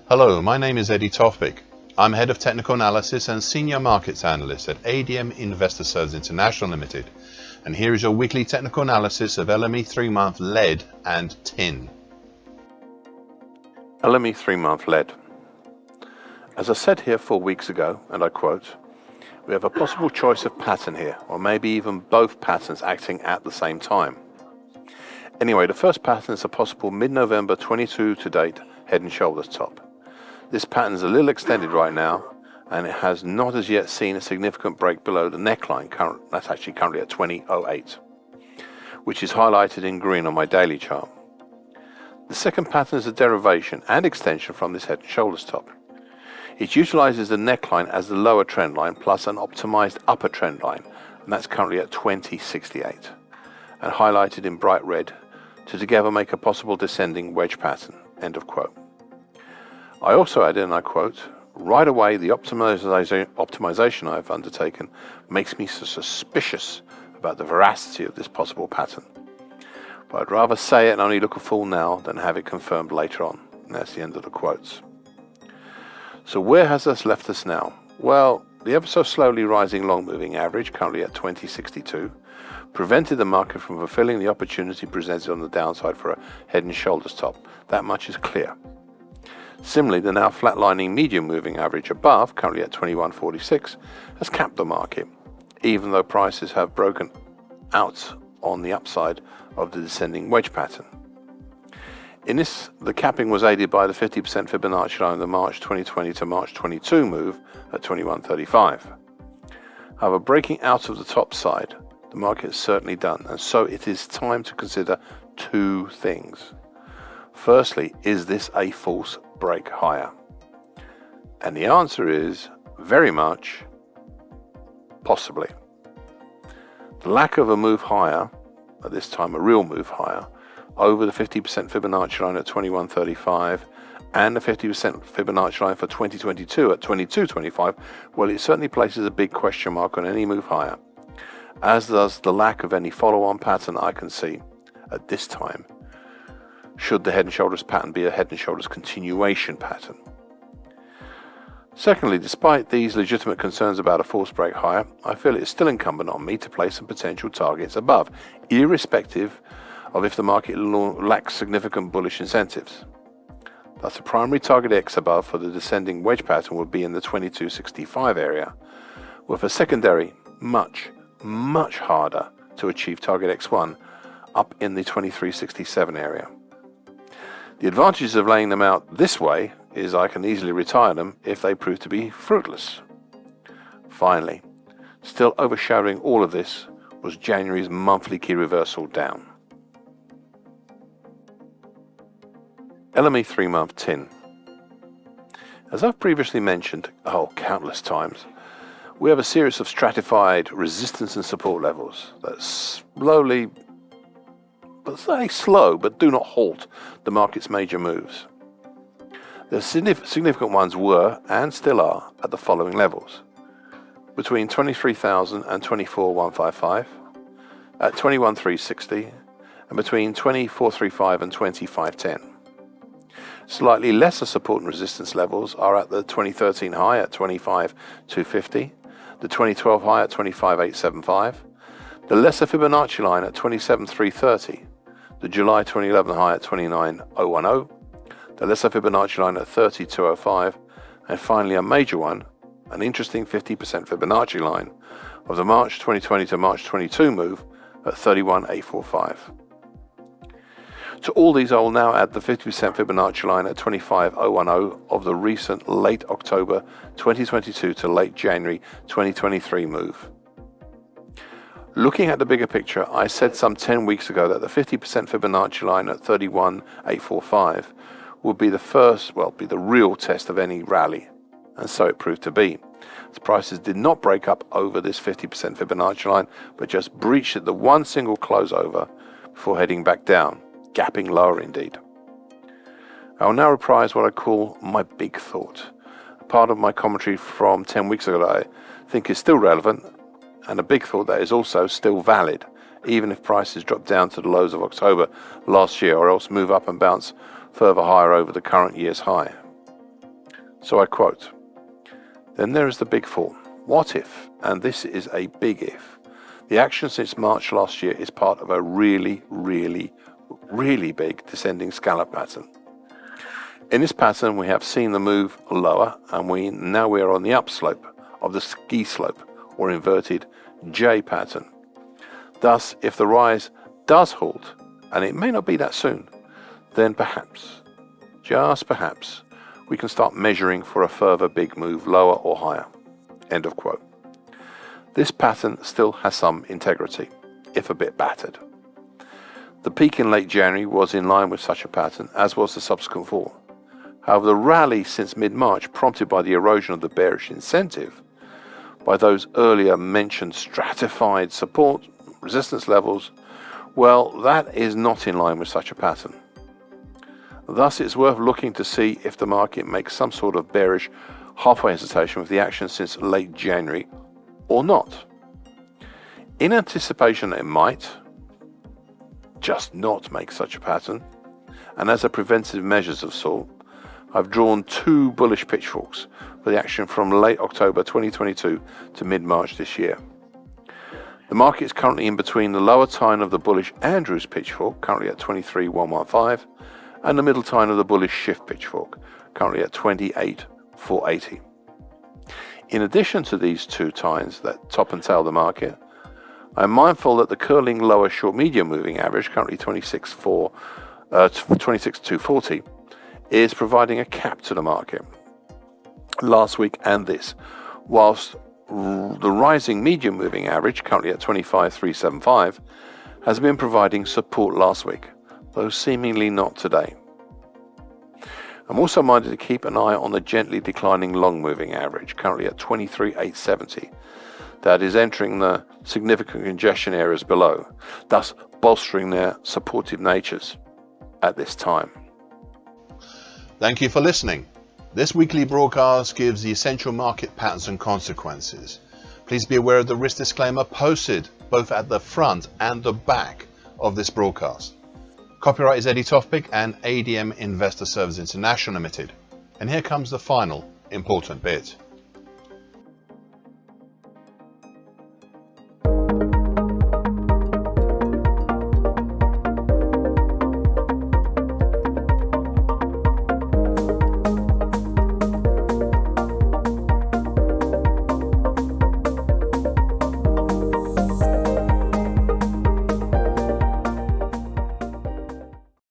Hello, my name is Eddie Tofpik. I'm Head of Technical Analysis and Senior Markets Analyst at ADM Investor Services International Limited, and here is your weekly technical analysis of LME 3-month lead and tin. LME 3-month lead. As I said here 4 weeks ago, and I quote, we have a possible choice of pattern here, or maybe even both patterns acting at the same time. Anyway, the first pattern is a possible mid-November 22 to date head and shoulders top. This pattern is a little extended right now, and it has not as yet seen a significant break below the neckline. That's actually currently at 20.08, which is highlighted in green on my daily chart. The second pattern is a derivation and extension from this head and shoulders top. It utilizes the neckline as the lower trend line plus an optimized upper trend line, and that's currently at 20.68, and highlighted in bright red to together make a possible descending wedge pattern. End of quote. I also added, and I quote, right away the optimization I've undertaken makes me so suspicious about the veracity of this possible pattern. But I'd rather say it and only look a fool now than have it confirmed later on. And that's the end of the quotes. So where has this left us now? Well, the ever so slowly rising long moving average, currently at 20.62, prevented the market from fulfilling the opportunity presented on the downside for a head and shoulders top. That much is clear. Similarly, the now flatlining medium moving average above, currently at 21.46, has capped the market, even though prices have broken out on the upside of the descending wedge pattern. In this, the capping was aided by the 50% Fibonacci line of the March 2020 to March 22 move at 21.35. However, breaking out of the top side, the market is certainly done, and so it is time to consider two things. Firstly, is this a false break higher? And the answer is very much possibly. The lack of a move higher, at this time a real move higher, over the 50% Fibonacci line at 21.35 and the 50% Fibonacci line for 2022 at 22.25, well, it certainly places a big question mark on any move higher, as does the lack of any follow-on pattern I can see at this time, should the head and shoulders pattern be a head and shoulders continuation pattern. Secondly, despite these legitimate concerns about a false break higher, I feel it is still incumbent on me to place some potential targets above, irrespective of if the market lacks significant bullish incentives. Thus, a primary target X above for the descending wedge pattern would be in the 22.65 area, with a secondary much harder to achieve target X1 up in the 23.67 area. The advantages of laying them out this way is I can easily retire them if they prove to be fruitless. Finally, still overshadowing all of this was January's monthly key reversal down. LME 3-month tin. As I've previously mentioned, countless times, we have a series of stratified resistance and support levels that slowly, but say slow, but do not halt the market's major moves. The significant ones were, and still are, at the following levels: between 23,000 and 24,155, at 21,360, and between 24,35 and 25,10. Slightly lesser support and resistance levels are at the 2013 high at 25,250, the 2012 high at 25,875, the lesser Fibonacci line at 27,330, the July 2011 high at 29,010, the lesser Fibonacci line at 30,205, and finally a major one, an interesting 50% Fibonacci line of the March 2020 to March 22 move at 31,845. To all these, I will now add the 50% Fibonacci line at 25,010 of the recent late October 2022 to late January 2023 move. Looking at the bigger picture, I said some 10 weeks ago that the 50% Fibonacci line at 31,845 would be the real test of any rally, and so it proved to be. The prices did not break up over this 50% Fibonacci line, but just breached at the one single close over before heading back down, gapping lower indeed. I will now reprise what I call my big thought, part of my commentary from 10 weeks ago that I think is still relevant, and a big thought that is also still valid, even if prices drop down to the lows of October last year or else move up and bounce further higher over the current year's high. So I quote, "Then there is the big fall. What if, and this is a big if, the action since March last year is part of a really, really, really big descending scallop pattern? In this pattern, we have seen the move lower, and now we are on the upslope of the ski slope, or inverted J pattern. Thus, if the rise does halt, and it may not be that soon, then perhaps, just perhaps, we can start measuring for a further big move lower or higher." End of quote. This pattern still has some integrity, if a bit battered. The peak in late January was in line with such a pattern, as was the subsequent fall. However, the rally since mid-March, prompted by the erosion of the bearish incentive, by those earlier mentioned stratified support resistance levels, well, that is not in line with such a pattern. Thus, it's worth looking to see if the market makes some sort of bearish halfway hesitation with the action since late January or not. In anticipation that it might just not make such a pattern, and as a preventive measures of sort, I've drawn two bullish pitchforks for the action from late October 2022 to mid-March this year. The market is currently in between the lower tine of the bullish Andrews pitchfork, currently at 23,115, and the middle tine of the bullish shift pitchfork, currently at 28,480. In addition to these two tines that top and tail the market, I'm mindful that the curling lower short medium moving average, currently 26,240, is providing a cap to the market last week and this, whilst the rising medium moving average, currently at 25,375, has been providing support last week, though seemingly not today. I'm also minded to keep an eye on the gently declining long moving average, currently at 23,870, that is entering the significant congestion areas below, thus bolstering their supportive natures at this time. Thank you for listening. This weekly broadcast gives the essential market patterns and consequences. Please be aware of the risk disclaimer posted both at the front and the back of this broadcast. Copyright is Eddie Tofpik and ADM Investor Services International Limited. And here comes the final important bit.